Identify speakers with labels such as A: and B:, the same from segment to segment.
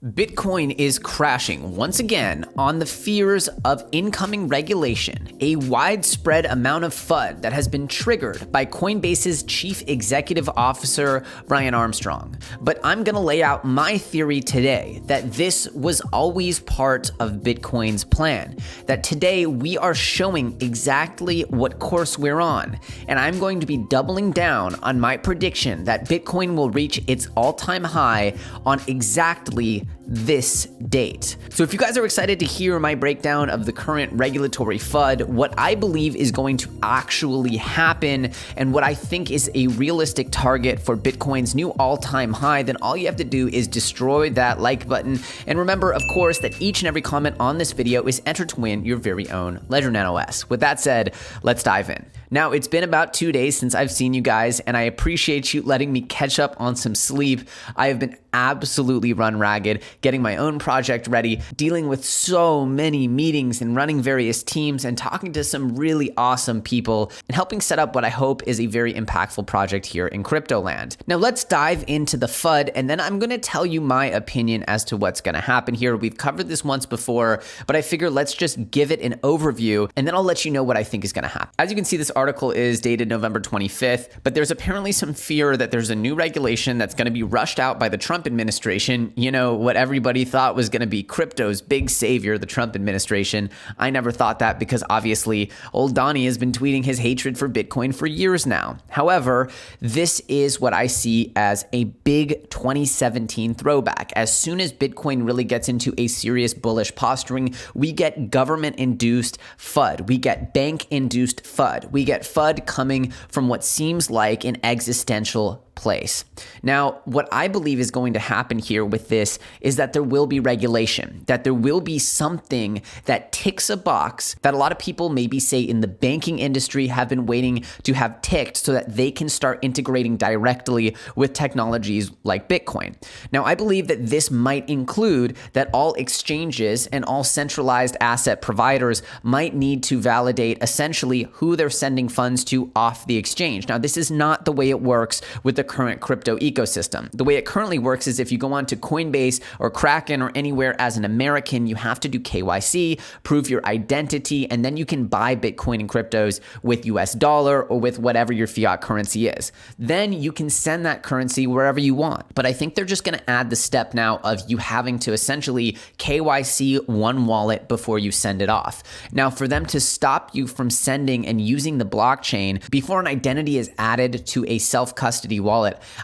A: Bitcoin is crashing once again on the fears of incoming regulation, a widespread amount of FUD that has been triggered by Coinbase's chief executive officer, Brian Armstrong. But I'm going to lay out my theory today that this was always part of Bitcoin's plan, that today we are showing exactly what course we're on, and I'm going to be doubling down on my prediction that Bitcoin will reach its all-time high on exactly this date. So if you guys are excited to hear my breakdown of the current regulatory FUD, what I believe is going to actually happen, and what I think is a realistic target for Bitcoin's new all-time high, then all you have to do is destroy that like button. And remember, of course, that each and every comment on this video is entered to win your very own Ledger Nano S. With that said, let's dive in. Now, it's been about 2 days since I've seen you guys, and I appreciate you letting me catch up on some sleep. I have been absolutely run ragged, getting my own project ready, dealing with so many meetings and running various teams and talking to some really awesome people and helping set up what I hope is a very impactful project here in crypto land. Now, let's dive into the FUD, and then I'm going to tell you my opinion as to what's going to happen here. We've covered this once before, but I figure let's just give it an overview, and then I'll let you know what I think is going to happen. As you can see, this article is dated November 25th, but there's apparently some fear that there's a new regulation that's going to be rushed out by the Trump administration. You know, what everybody thought was going to be crypto's big savior, the Trump administration. I never thought that because obviously old Donnie has been tweeting his hatred for Bitcoin for years now. However, this is what I see as a big 2017 throwback. As soon as Bitcoin really gets into a serious bullish posturing, we get government-induced FUD. We get bank-induced FUD. We get FUD coming from what seems like an existential place. Now, what I believe is going to happen here with this is that there will be regulation, that there will be something that ticks a box that a lot of people maybe say in the banking industry have been waiting to have ticked so that they can start integrating directly with technologies like Bitcoin. Now, I believe that this might include that all exchanges and all centralized asset providers might need to validate essentially who they're sending funds to off the exchange. Now, this is not the way it works with the current crypto ecosystem. The way it currently works is if you go on to Coinbase or Kraken or anywhere as an American, you have to do KYC, prove your identity, and then you can buy Bitcoin and cryptos with US dollar or with whatever your fiat currency is. Then you can send that currency wherever you want. But I think they're just going to add the step now of you having to essentially KYC one wallet before you send it off. Now, for them to stop you from sending and using the blockchain before an identity is added to a self-custody wallet,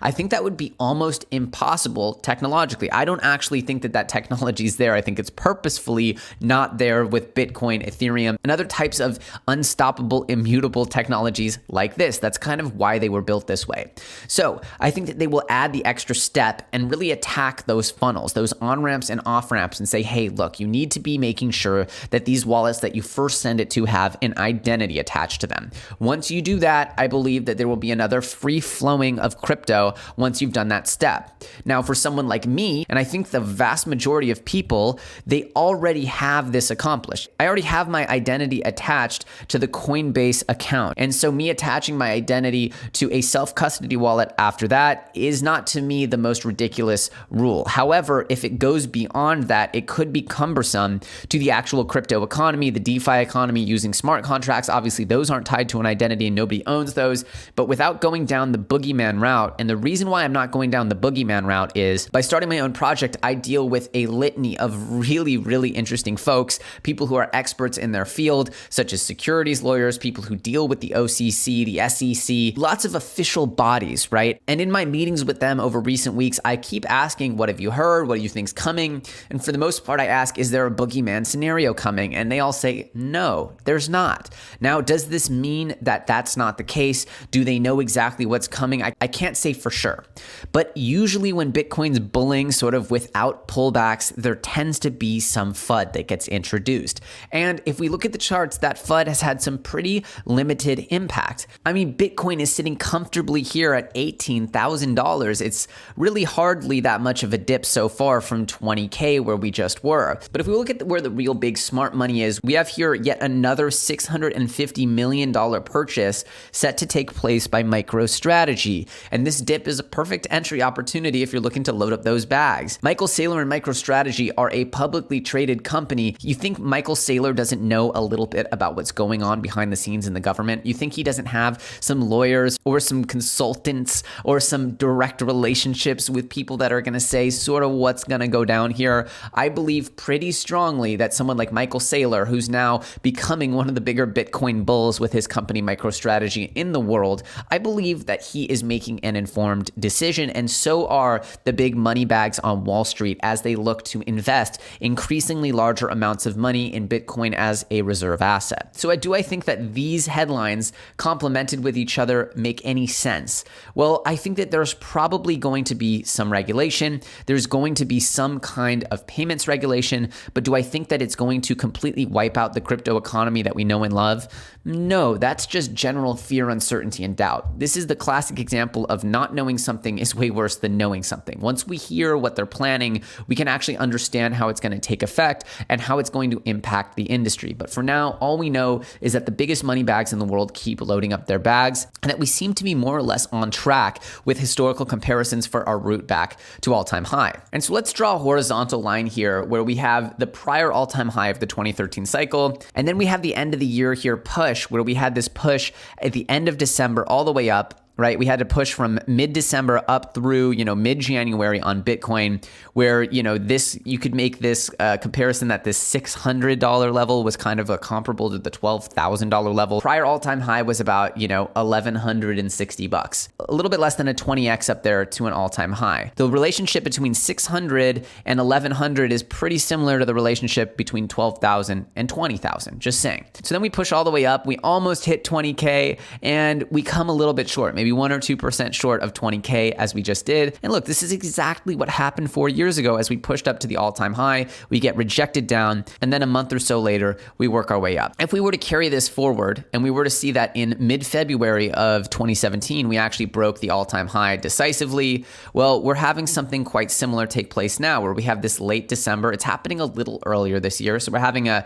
A: I think that would be almost impossible technologically. I don't actually think that technology is there. I think it's purposefully not there with Bitcoin, Ethereum, and other types of unstoppable, immutable technologies like this. That's kind of why they were built this way. So I think that they will add the extra step and really attack those funnels, those on-ramps and off-ramps, and say, hey, look, you need to be making sure that these wallets that you first send it to have an identity attached to them. Once you do that, I believe that there will be another free flowing of crypto once you've done that step. Now, for someone like me, and I think the vast majority of people, they already have this accomplished. I already have my identity attached to the Coinbase account. And so me attaching my identity to a self-custody wallet after that is not, to me, the most ridiculous rule. However, if it goes beyond that, it could be cumbersome to the actual crypto economy, the DeFi economy using smart contracts. Obviously, those aren't tied to an identity and nobody owns those. But without going down the boogeyman route, and the reason why I'm not going down the boogeyman route is by starting my own project, I deal with a litany of really, really interesting folks, people who are experts in their field, such as securities lawyers, people who deal with the OCC, the SEC, lots of official bodies, right? And in my meetings with them over recent weeks, I keep asking, what have you heard? What do you think's coming? And for the most part, I ask, is there a boogeyman scenario coming? And they all say, no, there's not. Now, does this mean that that's not the case? Do they know exactly what's coming? I can't say for sure. But usually when Bitcoin's bulling sort of without pullbacks, there tends to be some FUD that gets introduced. And if we look at the charts, that FUD has had some pretty limited impact. I mean, Bitcoin is sitting comfortably here at $18,000. It's really hardly that much of a dip so far from 20K where we just were. But if we look at where the real big smart money is, we have here yet another $650 million purchase set to take place by MicroStrategy. And this dip is a perfect entry opportunity if you're looking to load up those bags. Michael Saylor and MicroStrategy are a publicly traded company. You think Michael Saylor doesn't know a little bit about what's going on behind the scenes in the government? You think he doesn't have some lawyers or some consultants or some direct relationships with people that are going to say sort of what's going to go down here? I believe pretty strongly that someone like Michael Saylor, who's now becoming one of the bigger Bitcoin bulls with his company MicroStrategy in the world, I believe that he is making an informed decision, and so are the big money bags on Wall Street as they look to invest increasingly larger amounts of money in Bitcoin as a reserve asset. So do I think that these headlines complemented with each other make any sense? Well, I think that there's probably going to be some regulation. There's going to be some kind of payments regulation, but do I think that it's going to completely wipe out the crypto economy that we know and love? No, that's just general fear, uncertainty, and doubt. This is the classic example of not knowing something is way worse than knowing something. Once we hear what they're planning, we can actually understand how it's going to take effect and how it's going to impact the industry. But for now, all we know is that the biggest money bags in the world keep loading up their bags, and that we seem to be more or less on track with historical comparisons for our route back to all-time high. And so let's draw a horizontal line here where we have the prior all-time high of the 2013 cycle, and then we have the end of the year here push, where we had this push at the end of December all the way up, right? We had to push from mid-December up through, mid-January on Bitcoin, where, this, you could make this comparison that this $600 level was kind of a comparable to the $12,000 level. Prior all-time high was about, $1,160. A little bit less than a 20x up there to an all-time high. The relationship between 600 and 1,100 is pretty similar to the relationship between 12,000 and 20,000, just saying. So then we push all the way up. We almost hit 20K, and we come a little bit short, maybe 1 or 2% short of 20K as we just did. And look, this is exactly what happened 4 years ago as we pushed up to the all-time high. We get rejected down, and then a month or so later, we work our way up. If we were to carry this forward and we were to see that in mid-February of 2017, we actually broke the all-time high decisively, well, we're having something quite similar take place now where we have this late December. It's happening a little earlier this year. So we're having an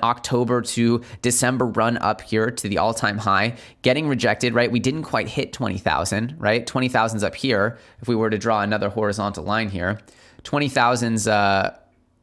A: October to December run up here to the all-time high, getting rejected, right? We didn't quite hit 20,000, right? 20,000's up here. If we were to draw another horizontal line here, 20,000's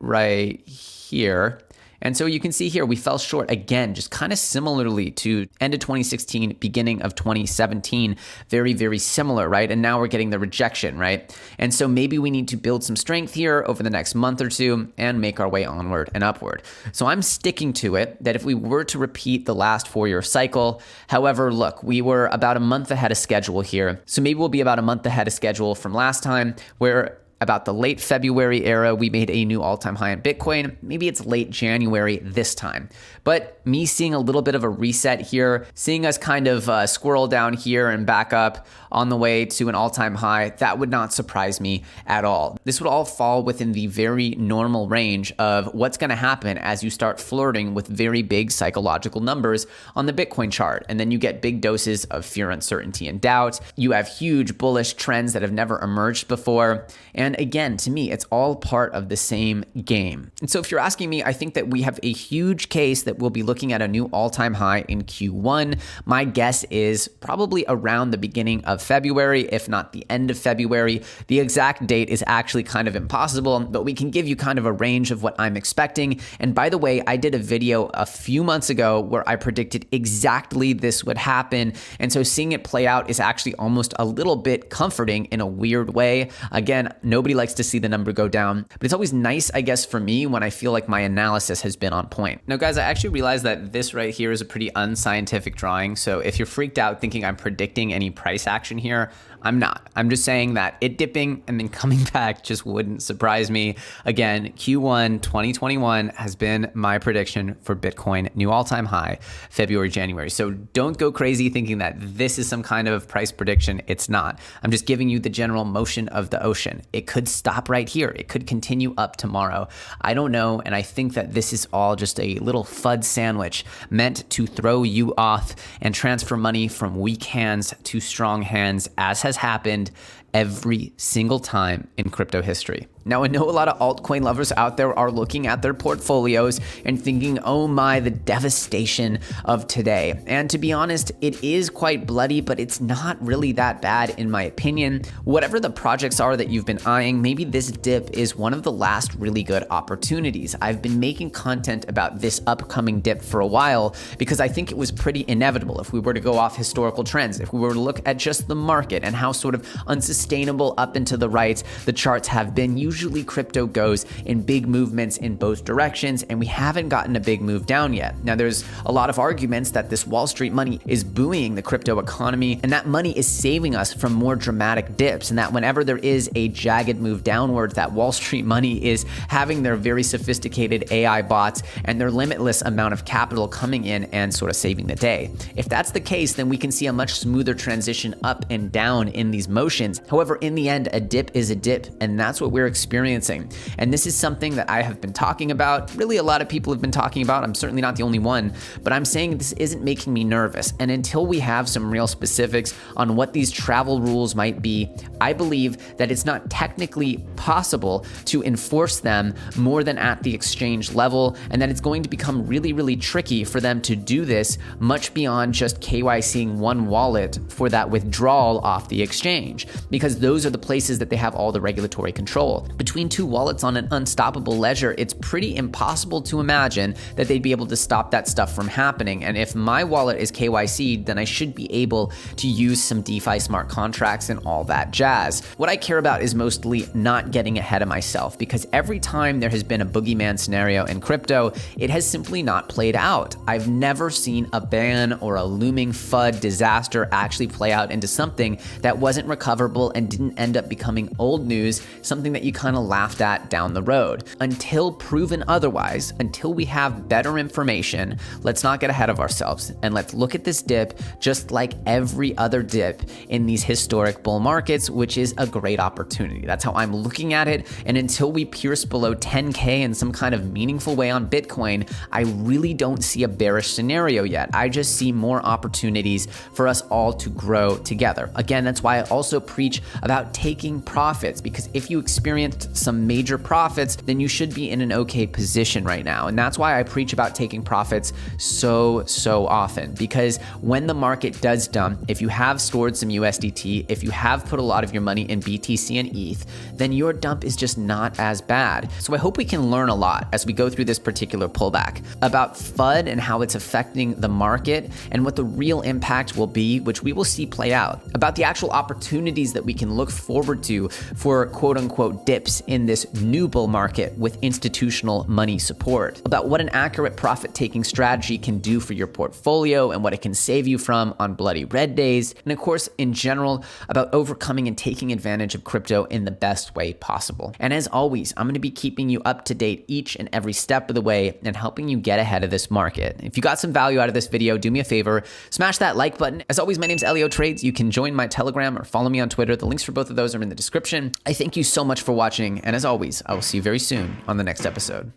A: right here. And so you can see here, we fell short again, just kind of similarly to end of 2016, beginning of 2017, very, very similar, right? And now we're getting the rejection, right? And so maybe we need to build some strength here over the next month or two and make our way onward and upward. So I'm sticking to it that if we were to repeat the last 4-year cycle, however, look, we were about a month ahead of schedule here. So maybe we'll be about a month ahead of schedule from last time, where about the late February era, we made a new all-time high in Bitcoin. Maybe it's late January this time. But me seeing a little bit of a reset here, seeing us kind of squirrel down here and back up on the way to an all-time high, that would not surprise me at all. This would all fall within the very normal range of what's going to happen as you start flirting with very big psychological numbers on the Bitcoin chart. And then you get big doses of fear, uncertainty, and doubt. You have huge bullish trends that have never emerged before. And again, to me, it's all part of the same game. And so if you're asking me, I think that we have a huge case that we'll be looking at a new all-time high in Q1. My guess is probably around the beginning of February, if not the end of February. The exact date is actually kind of impossible, but we can give you kind of a range of what I'm expecting. And by the way, I did a video a few months ago where I predicted exactly this would happen. And so seeing it play out is actually almost a little bit comforting in a weird way. Again, nobody likes to see the number go down, but it's always nice, I guess, for me when I feel like my analysis has been on point. Now, guys, I actually realized that this right here is a pretty unscientific drawing. So if you're freaked out thinking I'm predicting any price action here, I'm not. I'm just saying that it dipping and then coming back just wouldn't surprise me. Again, Q1 2021 has been my prediction for Bitcoin, new all-time high, February, January. So don't go crazy thinking that this is some kind of price prediction. It's not. I'm just giving you the general motion of the ocean. It could stop right here. It could continue up tomorrow. I don't know. And I think that this is all just a little FUD sandwich meant to throw you off and transfer money from weak hands to strong hands, as has happened every single time in crypto history. Now, I know a lot of altcoin lovers out there are looking at their portfolios and thinking, oh my, the devastation of today. And to be honest, it is quite bloody, but it's not really that bad in my opinion. Whatever the projects are that you've been eyeing, maybe this dip is one of the last really good opportunities. I've been making content about this upcoming dip for a while because I think it was pretty inevitable if we were to go off historical trends, if we were to look at just the market and how sort of unsustainable up and to the right the charts have been. Usually crypto goes in big movements in both directions, and we haven't gotten a big move down yet. Now, there's a lot of arguments that this Wall Street money is buoying the crypto economy, and that money is saving us from more dramatic dips, and that whenever there is a jagged move downwards, that Wall Street money is having their very sophisticated AI bots and their limitless amount of capital coming in and sort of saving the day. If that's the case, then we can see a much smoother transition up and down in these motions. However, in the end, a dip is a dip, and that's what we're experiencing. And this is something that I have been talking about. Really, a lot of people have been talking about. I'm certainly not the only one, but I'm saying this isn't making me nervous. And until we have some real specifics on what these travel rules might be, I believe that it's not technically possible to enforce them more than at the exchange level, and that it's going to become really, really tricky for them to do this much beyond just KYCing one wallet for that withdrawal off the exchange, because those are the places that they have all the regulatory control. Between two wallets on an unstoppable ledger, it's pretty impossible to imagine that they'd be able to stop that stuff from happening. And if my wallet is KYC'd, then I should be able to use some DeFi smart contracts and all that jazz. What I care about is mostly not getting ahead of myself, because every time there has been a boogeyman scenario in crypto, it has simply not played out. I've never seen a ban or a looming FUD disaster actually play out into something that wasn't recoverable and didn't end up becoming old news, something that you kind of laughed at down the road. Until proven otherwise, until we have better information, let's not get ahead of ourselves, and let's look at this dip just like every other dip in these historic bull markets, which is a great opportunity. That's how I'm looking at it. And until we pierce below 10K in some kind of meaningful way on Bitcoin, I really don't see a bearish scenario yet. I just see more opportunities for us all to grow together. Again, that's why I also preach about taking profits, because if you experience some major profits, then you should be in an okay position right now. And that's why I preach about taking profits so often, because when the market does dump, if you have stored some USDT, if you have put a lot of your money in BTC and ETH, then your dump is just not as bad. So I hope we can learn a lot as we go through this particular pullback about FUD and how it's affecting the market and what the real impact will be, which we will see play out, about the actual opportunities that we can look forward to for quote unquote dips in this new bull market with institutional money support, about what an accurate profit-taking strategy can do for your portfolio and what it can save you from on bloody red days, and of course, in general, about overcoming and taking advantage of crypto in the best way possible. And as always, I'm going to be keeping you up to date each and every step of the way and helping you get ahead of this market. If you got some value out of this video, do me a favor, smash that like button. As always, my name's Elio Trades. You can join my Telegram or follow me on Twitter. The links for both of those are in the description. I thank you so much for watching, and as always, I will see you very soon on the next episode.